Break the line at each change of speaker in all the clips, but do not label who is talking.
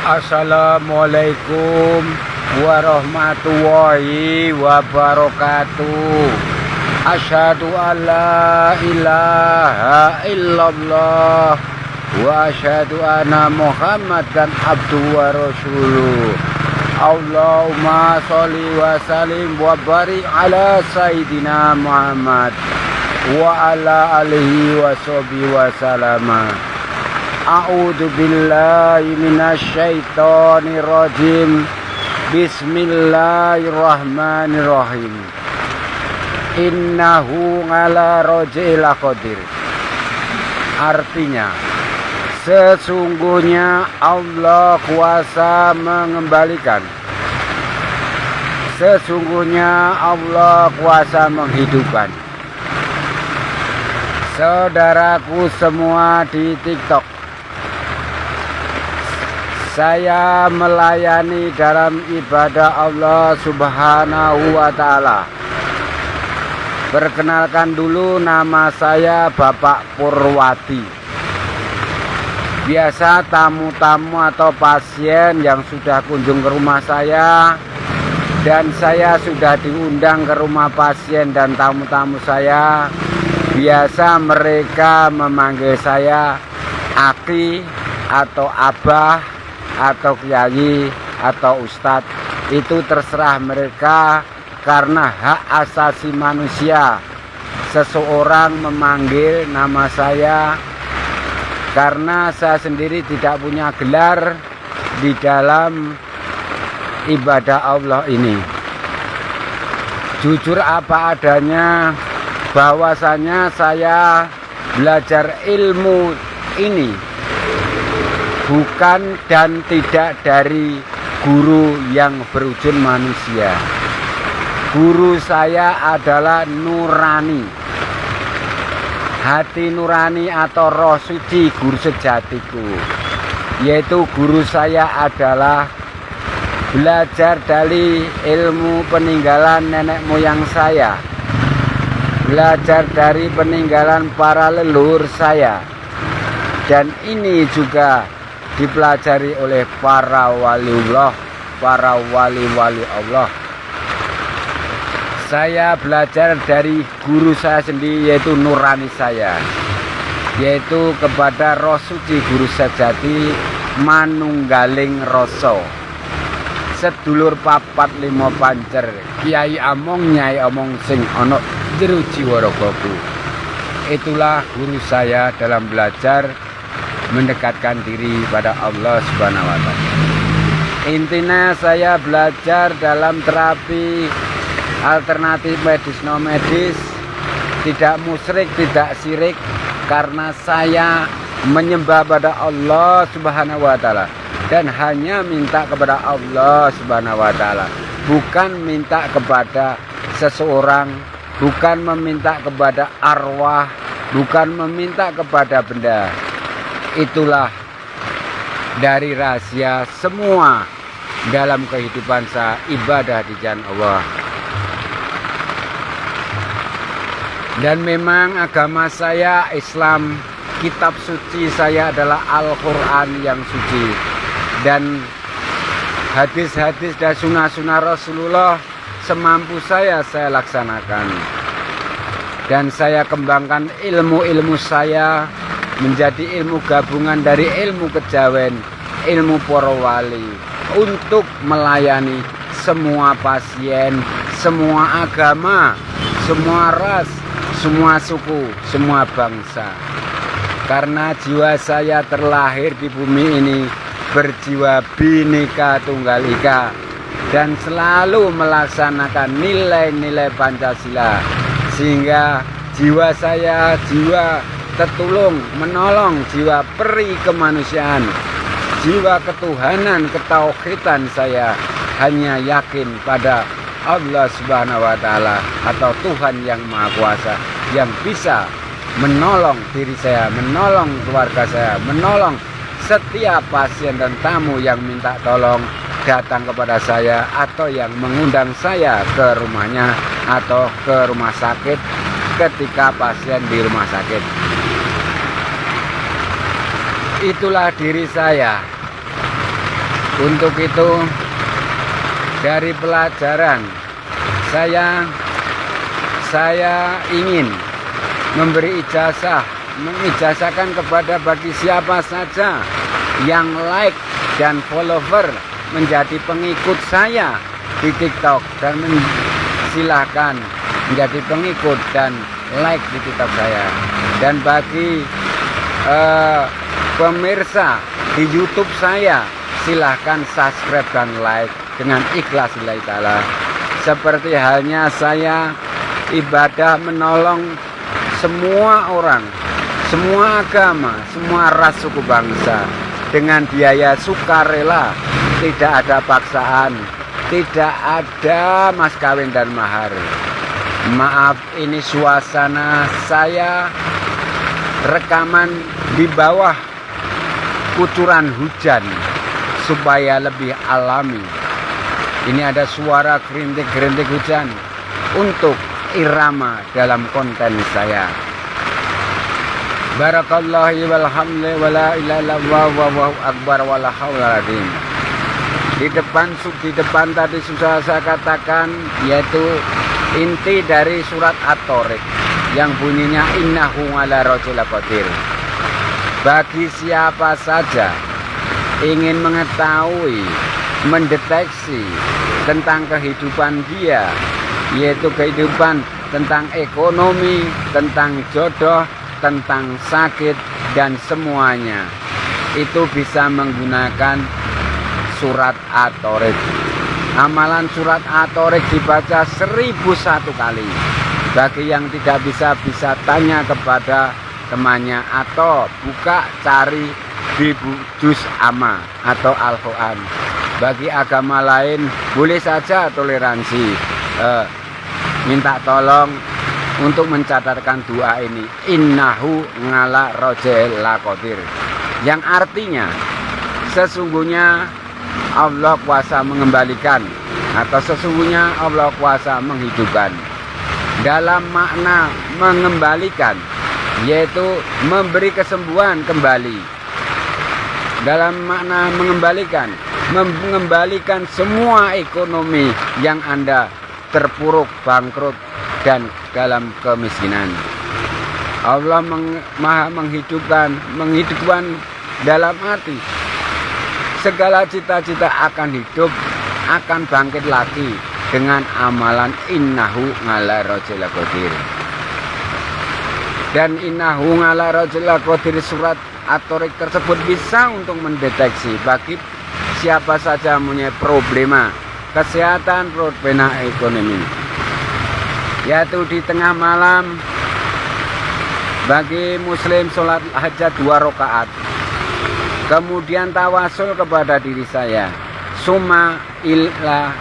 Assalamualaikum warahmatullahi wabarakatuh. Asyhadu an la ilaha illallah wa asyhadu anna Muhammadan abduhu wa rasuluh. Allahumma sholli wa sallim wa barik ala sayyidina Muhammad wa ala alihi wa sahbihi wa salama. A'udzu billahi minasyaitonir rajim. Bismillahirrahmanirrahim. Innahu ala raj'il qadir. Artinya, sesungguhnya Allah kuasa mengembalikan. Sesungguhnya Allah kuasa menghidupkan. Saudaraku semua di TikTok, saya melayani dalam ibadah Allah Subhanahu wa Ta'ala. Perkenalkan dulu, nama saya Bapak Purwadi. Biasa tamu-tamu atau pasien yang sudah kunjung ke rumah saya, dan saya sudah diundang ke rumah pasien dan tamu-tamu saya, biasa mereka memanggil saya Aki atau Abah atau Kiai atau Ustadz. Itu terserah mereka, karena hak asasi manusia seseorang memanggil nama saya, karena saya sendiri tidak punya gelar di dalam ibadah Allah ini. Jujur apa adanya, bahwasanya saya belajar ilmu ini bukan dan tidak dari guru yang berwujud manusia. Guru saya adalah nurani, hati nurani atau roh suci, guru sejatiku. Yaitu guru saya adalah belajar dari ilmu peninggalan nenek moyang saya, belajar dari peninggalan para leluhur saya, dan ini juga dipelajari oleh para waliullah, para wali-wali Allah. Saya belajar dari guru saya sendiri, yaitu nurani saya, yaitu kepada roh suci guru sejati manunggaling rasa, sedulur papat limo pancer, Kiai Among Nyai Omong sing ana jero jiwa ragaku. Itulah guru saya dalam belajar mendekatkan diri pada Allah Subhanahu wa Ta'ala. Intinya saya belajar dalam terapi alternatif medis no medis, tidak musyrik, tidak syirik, karena saya menyembah pada Allah Subhanahu wa Ta'ala dan hanya minta kepada Allah Subhanahu wa Ta'ala, bukan minta kepada seseorang, bukan meminta kepada arwah, bukan meminta kepada benda. Itulah dari rahasia semua dalam kehidupan saya, ibadah di jalan Allah. Dan memang agama saya Islam, kitab suci saya adalah Al-Quran yang suci, dan hadis-hadis dan sunnah-sunnah Rasulullah semampu saya laksanakan. Dan saya kembangkan ilmu-ilmu saya menjadi ilmu gabungan dari ilmu kejawen, ilmu para wali, untuk melayani semua pasien, semua agama, semua ras, semua suku, semua bangsa. Karena jiwa saya terlahir di bumi ini berjiwa Bhinneka Tunggal Ika dan selalu melaksanakan nilai-nilai Pancasila, sehingga jiwa saya jiwa tertulung, menolong, jiwa peri kemanusiaan, jiwa ketuhanan, ketauhidan saya hanya yakin pada Allah Subhanahu wa Ta'ala atau Tuhan yang Maha Kuasa, yang bisa menolong diri saya, menolong keluarga saya, menolong setiap pasien dan tamu yang minta tolong datang kepada saya atau yang mengundang saya ke rumahnya atau ke rumah sakit ketika pasien di rumah sakit. Itulah diri saya. Untuk itu, dari pelajaran saya ingin memberi mengijazahkan kepada bagi siapa saja yang like dan follower menjadi pengikut saya di TikTok, dan silahkan menjadi pengikut dan like di TikTok saya. Dan bagi pemirsa di YouTube saya, silahkan subscribe dan like dengan ikhlas lillahi ta'ala. Seperti halnya saya ibadah menolong semua orang, semua agama, semua ras suku bangsa dengan biaya sukarela, tidak ada paksaan, tidak ada mas kawin dan mahar. Maaf, ini suasana saya rekaman di bawah kucuran hujan supaya lebih alami. Ini ada suara gerintik-gerintik hujan untuk irama dalam konten saya. Barakallahu walhamdulillah wala ilaha illallah wallahu akbar wala haula wala quwwata. Di depan tadi sudah saya katakan, yaitu inti dari surat At-Tariq yang bunyinya innahu ala rajul qadir. Bagi siapa saja ingin mengetahui, mendeteksi tentang kehidupan dia, yaitu kehidupan tentang ekonomi, tentang jodoh, tentang sakit, dan semuanya, itu bisa menggunakan surat At-Tariq. Amalan surat At-Tariq dibaca 1001 kali. Bagi yang tidak bisa tanya kepada temannya atau buka cari di juz amma atau Al-Quran. Bagi agama lain boleh saja toleransi, minta tolong untuk mencatatkan doa ini, innahu ngala rojel lakodir, yang artinya sesungguhnya Allah kuasa mengembalikan atau sesungguhnya Allah kuasa menghidupkan. Dalam makna mengembalikan, yaitu memberi kesembuhan kembali. Dalam makna mengembalikan semua ekonomi yang Anda terpuruk, bangkrut, dan dalam kemiskinan. Allah maha menghidupkan dalam arti segala cita-cita akan hidup, akan bangkit lagi dengan amalan innahu ngala rajul qadir. Dan innahu ngala rajul qadir surat At-Tariq tersebut bisa untuk mendeteksi bagi siapa saja punya problema kesehatan, problema ekonomi, yaitu di tengah malam bagi muslim sholat hajat 2 rakaat, kemudian tawasul kepada diri saya, summa illa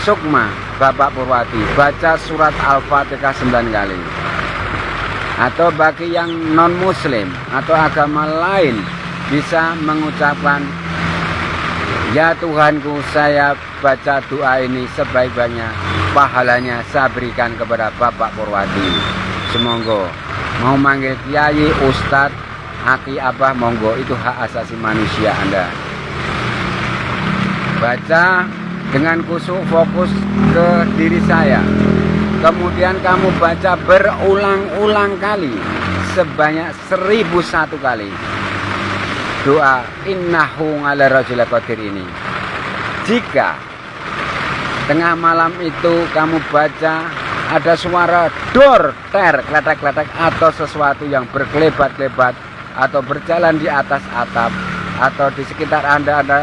sukma Bapak Purwati, baca surat Al-Fatihah 9 kali. Atau bagi yang non muslim atau agama lain bisa mengucapkan, ya Tuhanku, saya baca doa ini sebaik-baiknya, pahalanya saya berikan kepada Bapak Purwati. Semoga mau manggil kiai, ustadz, aki, abah, monggo, itu hak asasi manusia Anda. Baca dengan khusyuk, fokus ke diri saya. Kemudian kamu baca berulang-ulang kali sebanyak 1001 kali doa innahu ala rajul qadir ini. Jika tengah malam itu kamu baca ada suara dor, ter, kletek-kletek atau sesuatu yang berkelebat-kelebat atau berjalan di atas atap atau di sekitar Anda ada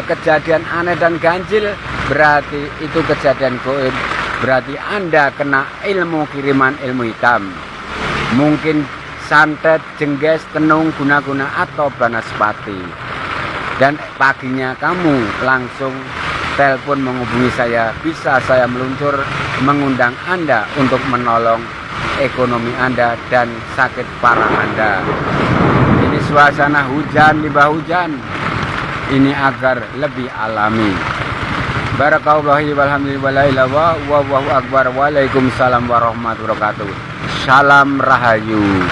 kejadian aneh dan ganjil, berarti itu kejadian goib, berarti Anda kena ilmu kiriman ilmu hitam, mungkin santet, jengges, tenung, guna-guna atau banaspati. Dan paginya kamu langsung telepon menghubungi saya, bisa saya meluncur mengundang Anda untuk menolong ekonomi Anda dan sakit parah Anda. Ini suasana hujan, limbah hujan, ini agar lebih alami. Barakallahu walhamdulillah wallahu akbar. Waalaikumsalam warahmatullahi wabarakatuh. Salam rahayu.